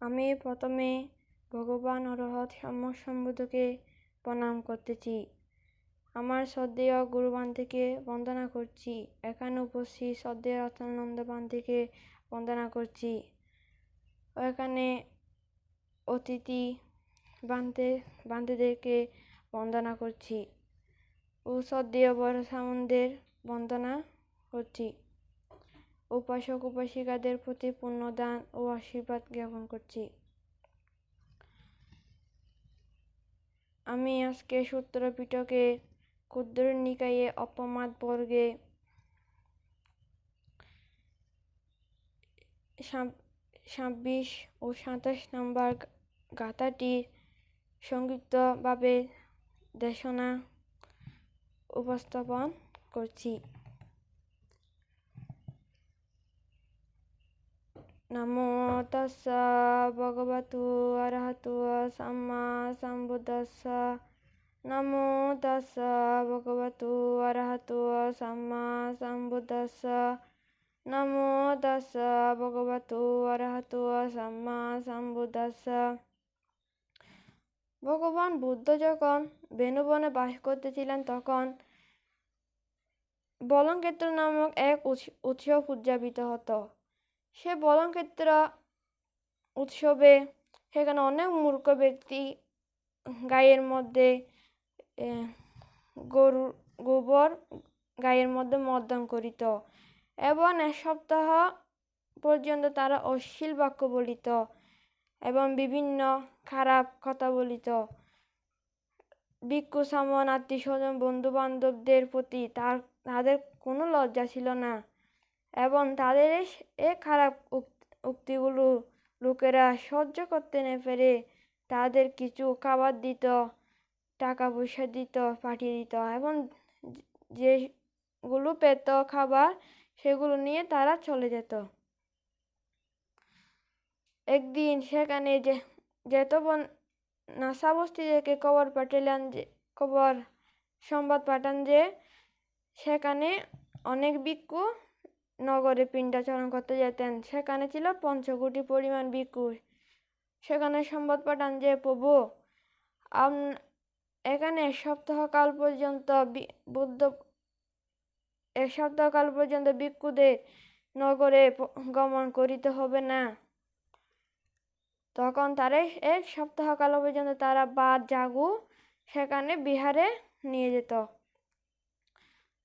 আমি প্রথমে ভগবান অরহৎ সম্বুদ্ধকে প্রণাম করতেছি। আমার শ্রদ্ধেয় গুরুবান্ধিকে বন্দনা করছি। এখানে উপস্থিত শ্রদ্ধেয় রত্নানন্দ বান্ধিকে বন্দনা করছি। এখানে অতিথি বান্ধিদেরকে বন্দনা করছি ও শ্রদ্ধেয় বড় সামনদের বন্দনা করছি। উপাসক উপাসিকাদের প্রতি পুণ্যদান ও আশীর্বাদ জ্ঞাপন করছি। আমি আজকে সূত্র পিটকে ক্ষুদ্র নিকায়ে অপমাদ বর্গে 26 ও 27 নম্বর গাথাটি সংক্ষিপ্তভাবে দেশনা উপস্থাপন করছি। নমো তাস্সা ভগবতু অরহতু সাম্মা সম্বুদ্ধাস্সা। নমো তাস্সা ভগবতু অরহতু সাম্মা সম্বুদ্ধাস্সা। নমো তাস্সা ভগবতু অরহতু সাম্মা সম্বুদ্ধাস্সা। ভগবান বুদ্ধ যখন বেনুবনে বাস করতেছিলেন তখন বলঙ্ক্ষেত্র নামক এক উৎসব উদযাপিত হতো। সে বলঙ্ক্ষেত্র উৎসবে সেখানে অনেক মূর্খ ব্যক্তি গায়ের মধ্যে গরুর গোবর গায়ের মধ্যে মর্দন করিত এবং 1 সপ্তাহ পর্যন্ত তারা অশ্লীল বাক্য বলিত এবং বিভিন্ন খারাপ কথা বলিত। ভিক্ষু সামন আত্মীয় স্বজন বন্ধু বান্ধবদের প্রতি তাদের কোনো লজ্জা ছিল না এবং তাদের এই খারাপ উক্তিগুলো লোকেরা সহ্য করতে না পেরে তাদের কিছু খাবার দিত, টাকা পয়সা দিত, পাঠিয়ে দিত এবং যেগুলো পেত খাবার সেগুলো নিয়ে তারা চলে যেত। একদিন সেখানে যেত নাসা বস্তি থেকে খবর সংবাদ পাঠান যে সেখানে অনেক ভিক্ষু নগরে পিণ্ডাচরণ করতে যেতেন। সেখানে ছিল 5 কোটি পরিমাণ ভিক্ষু। সেখানে সংবাদ পাঠান যে প্রভু এখানে 1 সপ্তাহ কাল পর্যন্ত ভিক্ষুদের নগরে গমন করিতে হবে না। তখন তারা 1 সপ্তাহ কাল পর্যন্ত তারা বাদ জাগু সেখানে বিহারে নিয়ে যেত।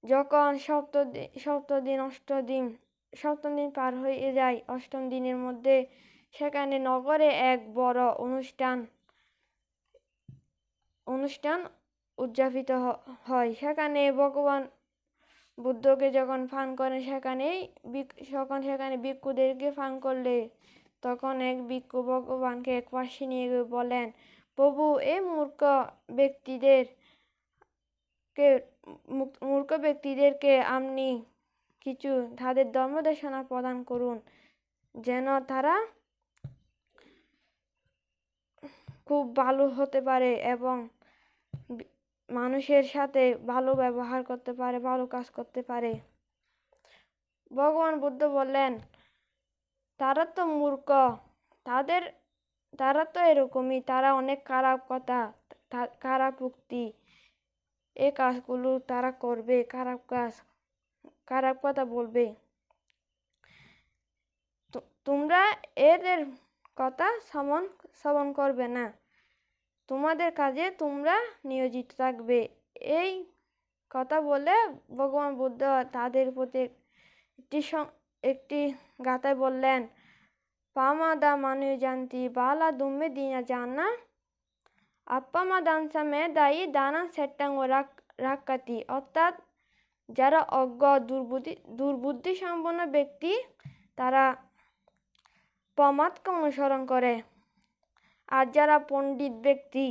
যখন সপ্তম দিন পার হয়ে যায়, 8ম দিনের মধ্যে সেখানে নগরে এক বড় অনুষ্ঠান উদযাপিত হয়। সেখানে ভগবান বুদ্ধকে যখন ফান করেন সেখানে ভিক্ষুদেরকে ফান করলে তখন এক ভিক্ষু ভগবানকে এক পাশে নিয়ে বলেন, প্রভু এই মূর্খ ব্যক্তিদেরকে আপনি কিছু তাদের ধর্মদেশনা প্রদান করুন যেন তারা খুব ভালো হতে পারে এবং মানুষের সাথে ভালো ব্যবহার করতে পারে, ভালো কাজ করতে পারে। ভগবান বুদ্ধ বললেন, তারা তো মূর্খ, তারা তো এরকমই, তারা অনেক খারাপ কথা, খারাপ উক্তি, এই কাজগুলো তারা করবে, খারাপ কথা বলবে। তোমরা এদের কথা শ্রবণ করবে না, তোমাদের কাজে তোমরা নিয়োজিত থাকবে। এই কথা বলে ভগবান বুদ্ধ তাদের প্রতি একটি গাথায় বললেন, পামাদা মানু জানতি বালা দুম্মে দিনা জানা আপ্পামা দানসা মে দায়ী দানা সেট্টাং ও রাক্কাতি। অর্থাৎ যারা অজ্ঞ দুর্বুদ্ধি সম্পন্ন ব্যক্তি তারা প্রমাদকে অনুসরণ করে, আর যারা পণ্ডিত ব্যক্তি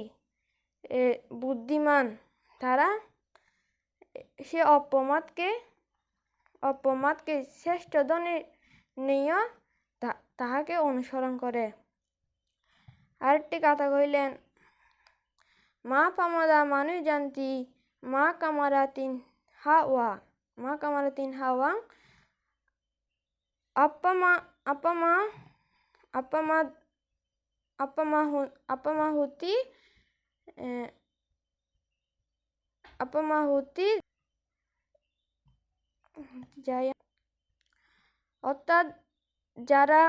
বুদ্ধিমান তারা সে অপ্রমাদকে শ্রেষ্ঠ ধনে নিয়ে তাহাকে অনুসরণ করে। আরেকটি কথা কইলেন, মা পামাদা মানুষ জানতি মা কামারা তিন হাওয়া আপ্পা মা আপামাহুতি যায়, অর্থাৎ যারা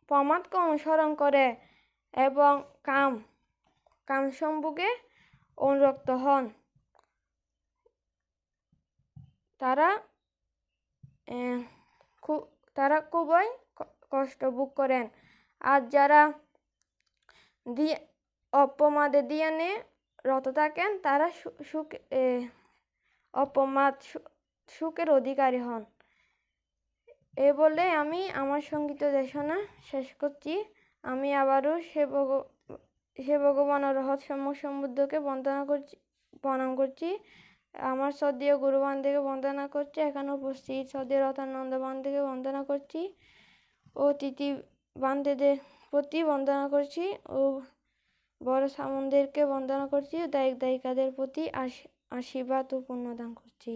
প্রমাদকে অনুসরণ করে এবং কামসম্ভোগে অনুরক্ত হন, তারা খুবই কষ্ট ভোগ করেন। আর যারা অপমাদে ধ্যানে রত থাকেন, তারা সুখের অধিকারী হন। এই বলে আমি আমার সঙ্গীত দেশনা শেষ করছি। আমি আবারও সে ভগবানের রহস্যময় সমুদ্রকে প্রণাম করছি। আমার শ্রদ্ধেয় গুরুবানদেরকে বন্দনা করছি। এখানে উপস্থিত শ্রদ্ধেয় রতনানন্দ বানদেরকে বন্দনা করছি ও তিথি বানদেদের প্রতি বন্দনা করছি ও বড় সামনদেরকে বন্দনা করছি। দায়িক দায়িকাদের প্রতি আশীর্বাদ ও পুণ্যদান করছি।